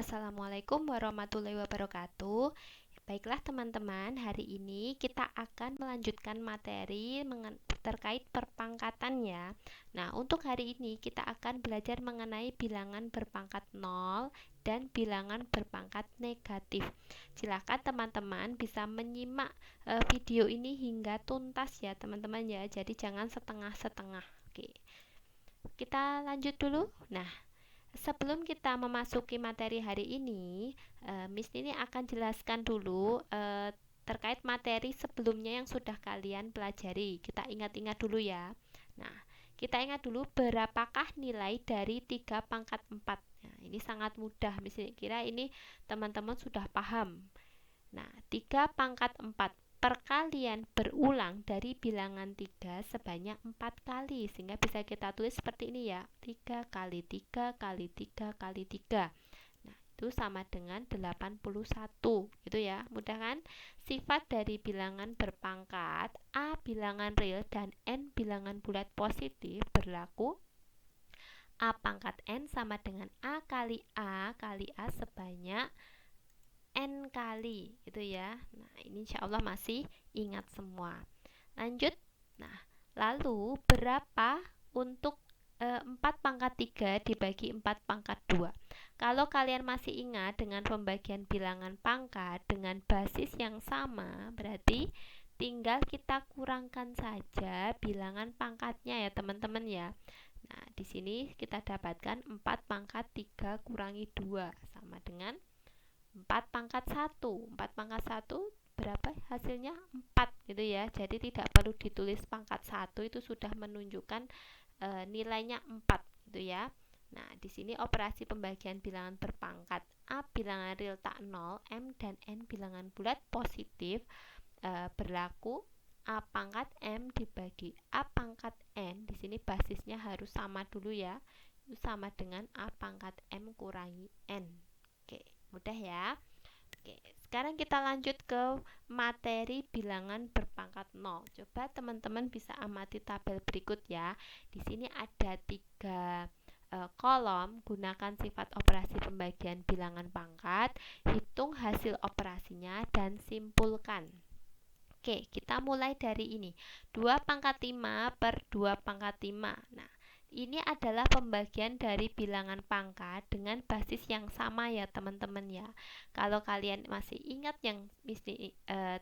Assalamualaikum warahmatullahi wabarakatuh. Baiklah teman-teman, hari ini kita akan melanjutkan materi terkait perpangkatan ya. Nah, untuk hari ini kita akan belajar mengenai bilangan berpangkat 0 dan bilangan berpangkat negatif. Silakan teman-teman bisa menyimak video ini hingga tuntas ya teman-teman ya. Jadi jangan setengah-setengah. Oke. Kita lanjut dulu. Nah, sebelum kita memasuki materi hari ini, Miss ini akan jelaskan dulu terkait materi sebelumnya yang sudah kalian pelajari. Kita ingat-ingat dulu ya. Nah, kita ingat dulu berapakah nilai dari 3 pangkat 4. Nah, ini sangat mudah. Miss kira ini teman-teman sudah paham. Nah, 3 pangkat 4 perkalian berulang dari bilangan 3 sebanyak 4 kali, sehingga bisa kita tulis seperti ini ya, 3 kali 3 kali 3 kali 3. Nah, itu sama dengan 81 gitu ya, mudah kan? Sifat dari bilangan berpangkat A bilangan real dan N bilangan bulat positif berlaku A pangkat N sama dengan A kali A kali A sebanyak N kali gitu ya. Nah, ini insya Allah masih ingat semua. Lanjut. Nah, lalu berapa untuk 4 pangkat 3 dibagi 4 pangkat 2? Kalau kalian masih ingat dengan pembagian bilangan pangkat dengan basis yang sama, berarti tinggal kita kurangkan saja bilangan pangkatnya ya teman-teman ya. Nah, di sini kita dapatkan 4 pangkat 3 kurangi 2 sama dengan 4 pangkat 1. 4 pangkat 1 berapa hasilnya? 4 gitu ya. Jadi tidak perlu ditulis pangkat 1, itu sudah menunjukkan nilainya 4 gitu ya. Nah, di sini operasi pembagian bilangan berpangkat A bilangan real tak 0, M dan N bilangan bulat positif berlaku A pangkat M dibagi A pangkat N. Di sini basisnya harus sama dulu ya. Itu sama dengan A pangkat M kurangi N. Oke, mudah ya. Oke, sekarang kita lanjut ke materi bilangan berpangkat 0. Coba teman-teman bisa amati tabel berikut ya. Di sini ada 3 kolom. Gunakan sifat operasi pembagian bilangan pangkat, hitung hasil operasinya dan simpulkan. Oke, kita mulai dari ini. 2 pangkat 5 per 2 pangkat 5. Nah, ini adalah pembagian dari bilangan pangkat dengan basis yang sama ya teman-teman ya. Kalau kalian masih ingat yang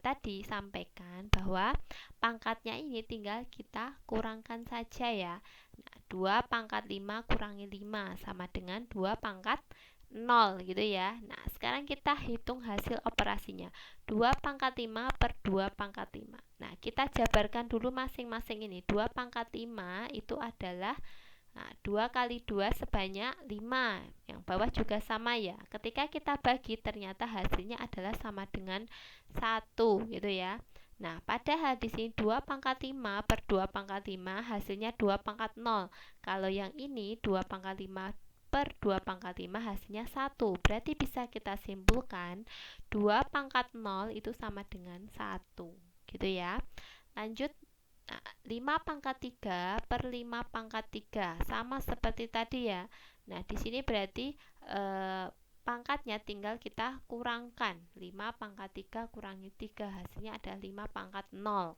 tadi sampaikan bahwa pangkatnya ini tinggal kita kurangkan saja ya. Nah, 2 pangkat 5 kurangi 5 sama dengan 2 pangkat 0 gitu ya. Nah, sekarang kita hitung hasil operasinya. 2 pangkat 5 per 2 pangkat 5. Nah, kita jabarkan dulu masing-masing ini. 2 pangkat 5 itu adalah 2 kali 2 sebanyak 5. Yang bawah juga sama ya. Ketika kita bagi ternyata hasilnya adalah sama dengan 1 gitu ya. Nah, padahal di sini 2 pangkat 5 per 2 pangkat 5 hasilnya 2 pangkat 0. Kalau yang ini 2 pangkat 5 per 2 pangkat 5 hasilnya 1. Berarti bisa kita simpulkan 2 pangkat 0 itu sama dengan 1 gitu ya. Lanjut. Nah, 5 pangkat 3 per 5 pangkat 3 sama seperti tadi ya. Nah, di sini berarti pangkatnya tinggal kita kurangkan. 5 pangkat 3 kurangi 3 hasilnya ada 5 pangkat 0.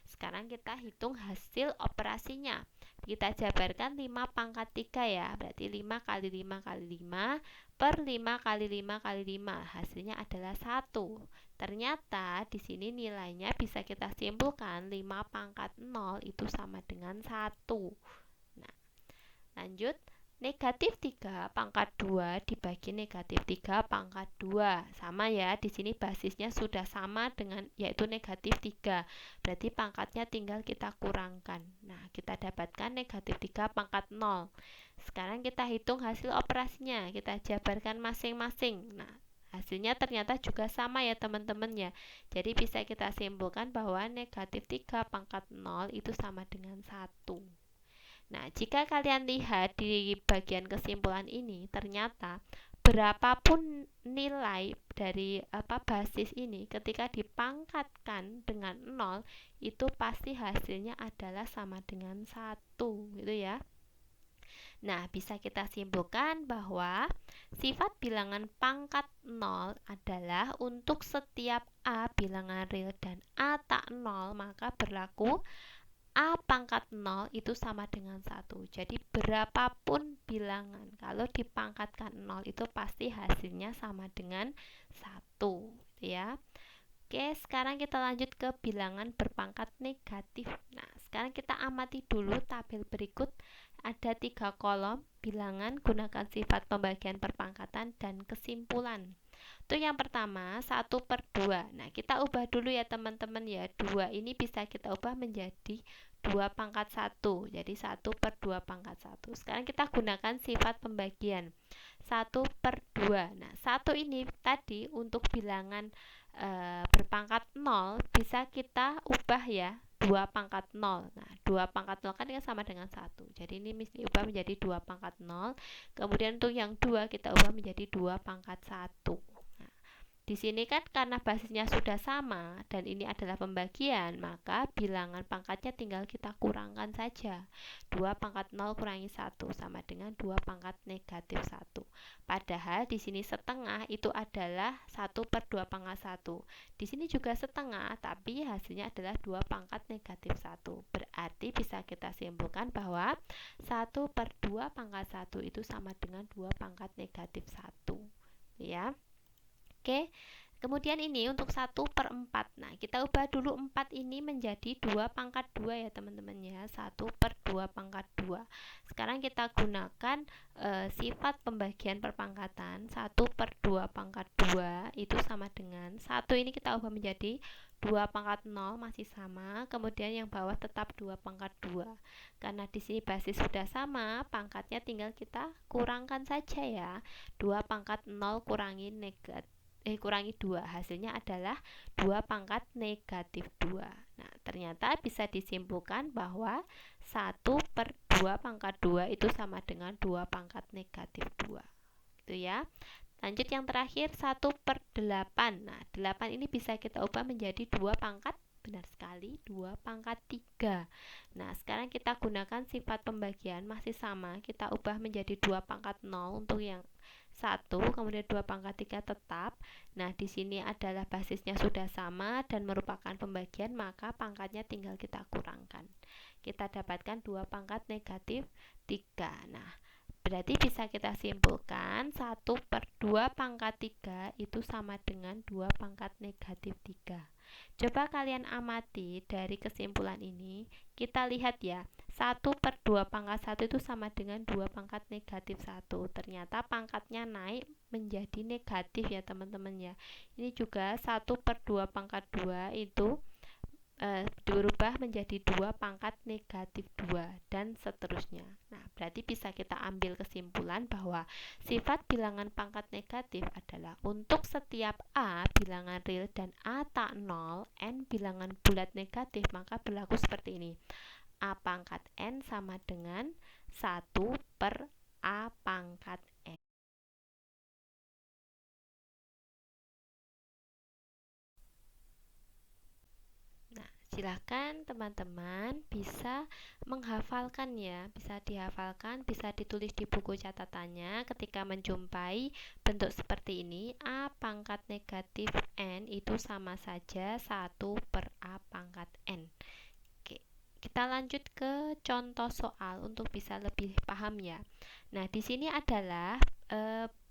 Sekarang kita hitung hasil operasinya. Kita jabarkan 5 pangkat 3 ya. Berarti 5 kali 5 kali 5 per 5 kali 5 kali 5. Hasilnya adalah 1. Ternyata di sini nilainya bisa kita simpulkan 5 pangkat 0 itu sama dengan 1. Nah, lanjut. Negatif 3 pangkat 2 dibagi negatif 3 pangkat 2. Sama ya, di sini basisnya sudah sama dengan yaitu negatif 3. Berarti pangkatnya tinggal kita kurangkan. Nah, kita dapatkan negatif 3 pangkat 0. Sekarang kita hitung hasil operasinya. Kita jabarkan masing-masing. Nah, hasilnya ternyata juga sama ya teman-teman ya. Jadi bisa kita simpulkan bahwa negatif 3 pangkat 0 itu sama dengan 1. Nah, jika kalian lihat di bagian kesimpulan ini, ternyata berapapun nilai dari basis ini ketika dipangkatkan dengan 0 itu pasti hasilnya adalah sama dengan 1 gitu ya. Nah, bisa kita simpulkan bahwa sifat bilangan pangkat 0 adalah untuk setiap A bilangan real dan A tak 0, maka berlaku A pangkat 0 itu sama dengan 1. Jadi berapapun bilangan, kalau dipangkatkan 0 itu pasti hasilnya sama dengan 1, gitu ya. Oke, sekarang kita lanjut ke bilangan berpangkat negatif. Nah, sekarang kita amati dulu tabel berikut. Ada 3 kolom bilangan, gunakan sifat pembagian perpangkatan dan kesimpulan. Itu yang pertama, 1/2. Nah, kita ubah dulu ya teman-teman ya. 2 ini bisa kita ubah menjadi 2 pangkat 1. Jadi 1/2 pangkat 1. Sekarang kita gunakan sifat pembagian. 1/2. Nah, 1 ini tadi untuk bilangan berpangkat 0 bisa kita ubah ya 2 pangkat 0. Nah, 2 pangkat 0 kan sama dengan 1. Jadi ini mesti ubah menjadi 2 pangkat 0. Kemudian untuk yang 2 kita ubah menjadi 2 pangkat 1. Nah, di sini kan karena basisnya sudah sama dan ini adalah pembagian, maka bilangan pangkatnya tinggal kita kurangkan saja. 2 pangkat 0 kurangi 1 sama dengan 2 pangkat negatif 1. Padahal di sini setengah itu adalah 1/2 pangkat 1. Di sini juga setengah, tapi hasilnya adalah 2 pangkat negatif 1. Berarti bisa kita simpulkan bahwa 1/2 pangkat 1 itu sama dengan 2 pangkat negatif 1. Ya. Oke, kemudian ini untuk 1/4. Nah, kita ubah dulu 4 ini menjadi 2 pangkat 2 ya teman-teman ya. 1/2 pangkat 2. Sekarang kita gunakan sifat pembagian perpangkatan. 1/2 pangkat 2 itu sama dengan 1 ini kita ubah menjadi 2 pangkat 0 masih sama. Kemudian yang bawah tetap 2 pangkat 2. Karena di sini basis sudah sama, pangkatnya tinggal kita kurangkan saja ya. 2 pangkat 0 kurangi 2, hasilnya adalah 2 pangkat negatif 2. Nah, ternyata bisa disimpulkan bahwa 1/2 pangkat 2 itu sama dengan 2 pangkat negatif 2. Gitu ya. Lanjut yang terakhir 1/8. Nah, 8 ini bisa kita ubah menjadi 2 pangkat, benar sekali, 2 pangkat 3. Nah, sekarang kita gunakan sifat pembagian masih sama, kita ubah menjadi 2 pangkat 0 untuk yang 1, kemudian 2 pangkat 3 tetap. Nah, di sini adalah basisnya sudah sama dan merupakan pembagian, maka pangkatnya tinggal kita kurangkan. Kita dapatkan 2 pangkat negatif 3. Nah, berarti bisa kita simpulkan 1/2 pangkat 3 itu sama dengan 2 pangkat negatif 3. Coba kalian amati dari kesimpulan ini, kita lihat ya, 1/2 pangkat 1 itu sama dengan 2 pangkat negatif 1. Ternyata pangkatnya naik menjadi negatif ya teman-teman ya. Ini juga 1/2 pangkat 2 itu berubah menjadi 2 pangkat negatif 2 dan seterusnya. Nah, berarti bisa kita ambil kesimpulan bahwa sifat bilangan pangkat negatif adalah untuk setiap A bilangan real dan A tak 0, N bilangan bulat negatif, maka berlaku seperti ini. A pangkat N sama dengan 1/A pangkat N. Nah, silahkan teman-teman bisa menghafalkan ya, bisa dihafalkan, bisa ditulis di buku catatannya ketika menjumpai bentuk seperti ini. A pangkat negatif N itu sama saja 1/A pangkat N. Oke, kita lanjut ke contoh soal untuk bisa lebih paham ya. Nah, di sini adalah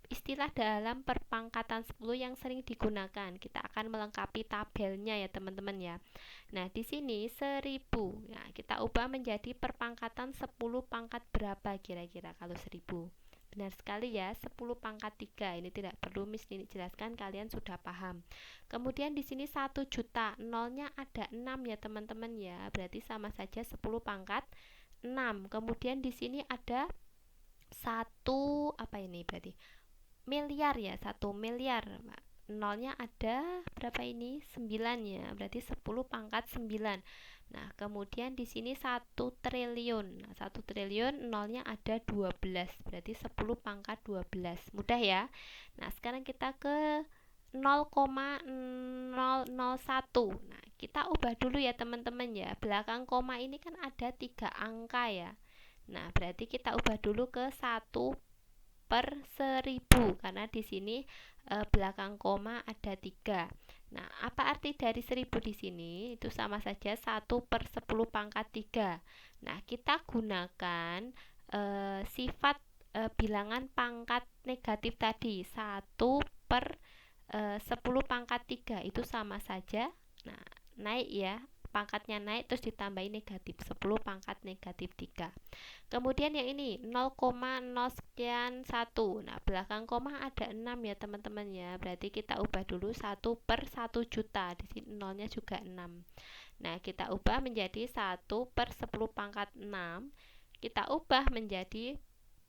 istilah dalam perpangkatan 10 yang sering digunakan. Kita akan melengkapi tabelnya ya teman-teman ya. Nah, di sini 1000. Nah, kita ubah menjadi perpangkatan 10 pangkat berapa kira-kira kalau 1000? Benar sekali ya, 10 pangkat 3. Ini tidak perlu Miss Nini jelaskan, kalian sudah paham. Kemudian di sini 1 juta, nolnya ada 6 ya teman-teman ya. Berarti sama saja 10 pangkat 6. Kemudian di sini ada 1 apa ini berarti? Miliar ya, 1 miliar. Nolnya ada berapa ini? 9 ya. Berarti 10 pangkat 9. Nah, kemudian di sini 1 triliun. Nah, 1 triliun nolnya ada 12. Berarti 10 pangkat 12. Mudah ya. Nah, sekarang kita ke 0,001. Nah, kita ubah dulu ya teman-teman ya. Belakang koma ini kan ada 3 angka ya. Nah, berarti kita ubah dulu ke 1/1000 karena di sini belakang koma ada 3. Nah, apa arti dari 1000 di sini? Itu sama saja 1/10 pangkat 3. Nah, kita gunakan sifat bilangan pangkat negatif tadi, 1/10 pangkat 3 itu sama saja. Nah, naik ya, pangkatnya naik terus ditambahin negatif 10 pangkat negatif 3. Kemudian yang ini 0,0 sekian 1. Nah, belakang koma ada 6 ya teman-teman ya. Berarti kita ubah dulu 1/1 juta. Di sini nolnya juga 6. Nah, kita ubah menjadi 1/10 pangkat 6. Kita ubah menjadi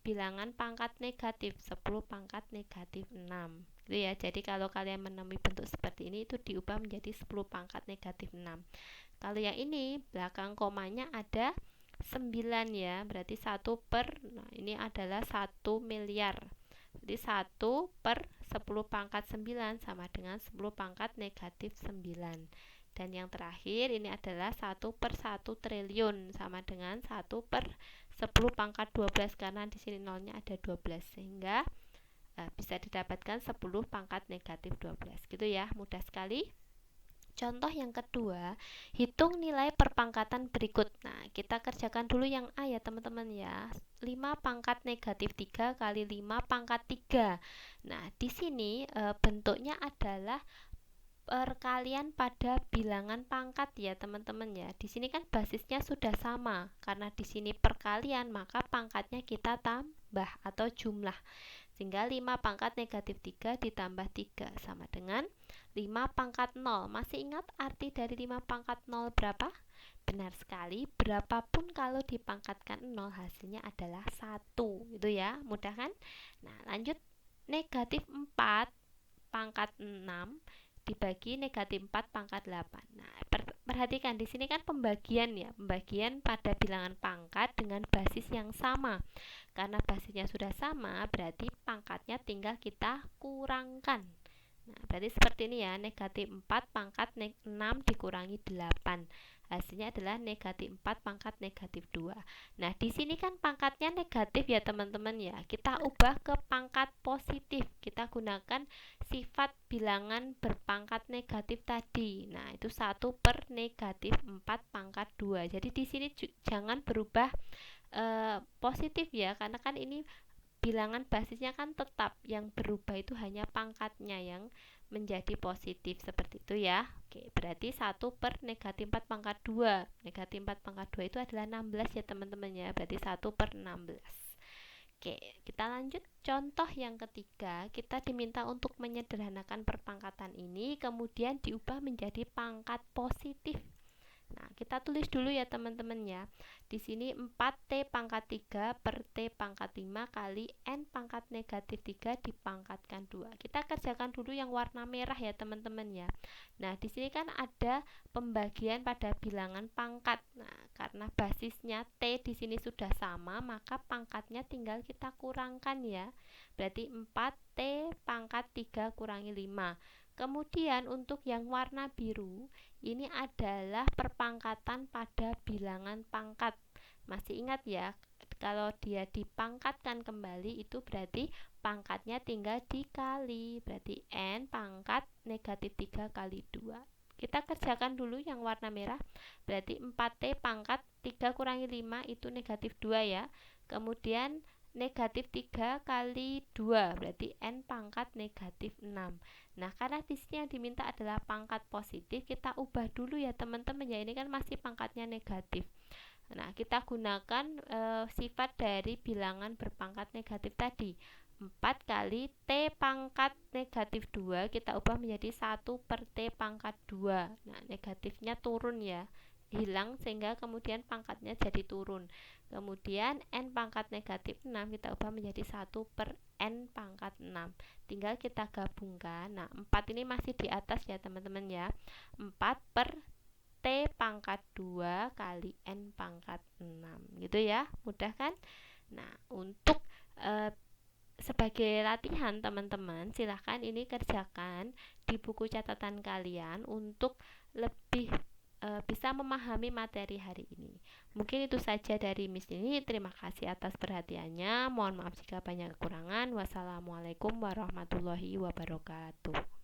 bilangan pangkat negatif 10 pangkat negatif 6 gitu ya. Jadi kalau kalian menemui bentuk seperti ini itu diubah menjadi 10 pangkat negatif 6. Kalau yang ini belakang komanya ada 9 ya, berarti 1 ini adalah 1 miliar. Jadi 1/10 pangkat 9 sama dengan 10 pangkat negatif 9. Dan yang terakhir ini adalah 1/1 triliun sama dengan 1/10 pangkat 12 karena di sini nolnya ada 12 sehingga bisa didapatkan 10 pangkat negatif 12 gitu ya, mudah sekali. Contoh yang kedua, hitung nilai perpangkatan berikut. Nah, kita kerjakan dulu yang A ya teman-teman ya. 5 pangkat negatif 3 kali 5 pangkat 3. Nah, di sini bentuknya adalah perkalian pada bilangan pangkat ya teman-teman ya. Di sini kan basisnya sudah sama. Karena di sini perkalian, maka pangkatnya kita tambah atau jumlah. Sehingga 5 pangkat negatif 3 ditambah 3 sama dengan 5 pangkat 0. Masih ingat arti dari 5 pangkat 0 berapa? Benar sekali, berapapun kalau dipangkatkan 0 hasilnya adalah 1. Gitu ya, mudah kan? Nah, lanjut. Negatif 4 pangkat 6 dibagi negatif 4 pangkat 8. Nah, perhatikan di sini kan pembagian ya, pembagian pada bilangan pangkat dengan basis yang sama. Karena basisnya sudah sama, berarti pangkatnya tinggal kita kurangkan. Nah, berarti seperti ini ya, negatif 4 pangkat 6 dikurangi 8. Hasilnya adalah negatif 4 pangkat negatif 2. Nah, di sini kan pangkatnya negatif ya teman-teman ya. Kita ubah ke pangkat positif. Kita gunakan sifat bilangan berpangkat negatif tadi. Nah, itu 1/-4 pangkat 2. Jadi di sini jangan berubah positif ya, karena kan ini bilangan basisnya kan tetap, yang berubah itu hanya pangkatnya yang menjadi positif seperti itu ya. Oke, berarti 1/-4 pangkat 2. Negatif 4 pangkat 2 itu adalah 16 ya teman-teman ya. Berarti 1/16. Oke, kita lanjut. Contoh yang ketiga, kita diminta untuk menyederhanakan perpangkatan ini kemudian diubah menjadi pangkat positif. Nah, kita tulis dulu ya teman-teman ya. Di sini 4T pangkat 3 per T pangkat 5 kali N pangkat negatif 3 dipangkatkan 2. Kita kerjakan dulu yang warna merah ya teman-teman ya. Nah, di sini kan ada pembagian pada bilangan pangkat. Nah, karena basisnya T di sini sudah sama, maka pangkatnya tinggal kita kurangkan ya. Berarti 4T pangkat 3 kurangi 5. Kemudian untuk yang warna biru, ini adalah perpangkatan pada bilangan pangkat. Masih ingat ya, kalau dia dipangkatkan kembali itu berarti pangkatnya tinggal dikali. Berarti N pangkat negatif 3 kali 2. Kita kerjakan dulu yang warna merah. Berarti 4T pangkat 3 kurangi 5 itu negatif 2 ya. Kemudian negatif 3 kali 2 berarti N pangkat negatif 6. Nah, karena di sini yang diminta adalah pangkat positif, kita ubah dulu ya teman-teman ya. Ini kan masih pangkatnya negatif. Nah, kita gunakan sifat dari bilangan berpangkat negatif tadi. 4 kali T pangkat negatif 2 kita ubah menjadi 1/T pangkat 2. Nah, negatifnya turun ya, hilang sehingga kemudian pangkatnya jadi turun. Kemudian N pangkat negatif 6 kita ubah menjadi 1/N pangkat 6. Tinggal kita gabungkan. Nah, 4 ini masih di atas ya teman-teman ya. 4/T pangkat 2 kali N pangkat 6 gitu ya, mudah kan? Nah, untuk sebagai latihan teman-teman, silahkan ini kerjakan di buku catatan kalian untuk lebih bisa memahami materi hari ini. Mungkin itu saja dari Miss ini. Terima kasih atas perhatiannya. Mohon maaf jika banyak kekurangan. Wassalamualaikum warahmatullahi wabarakatuh.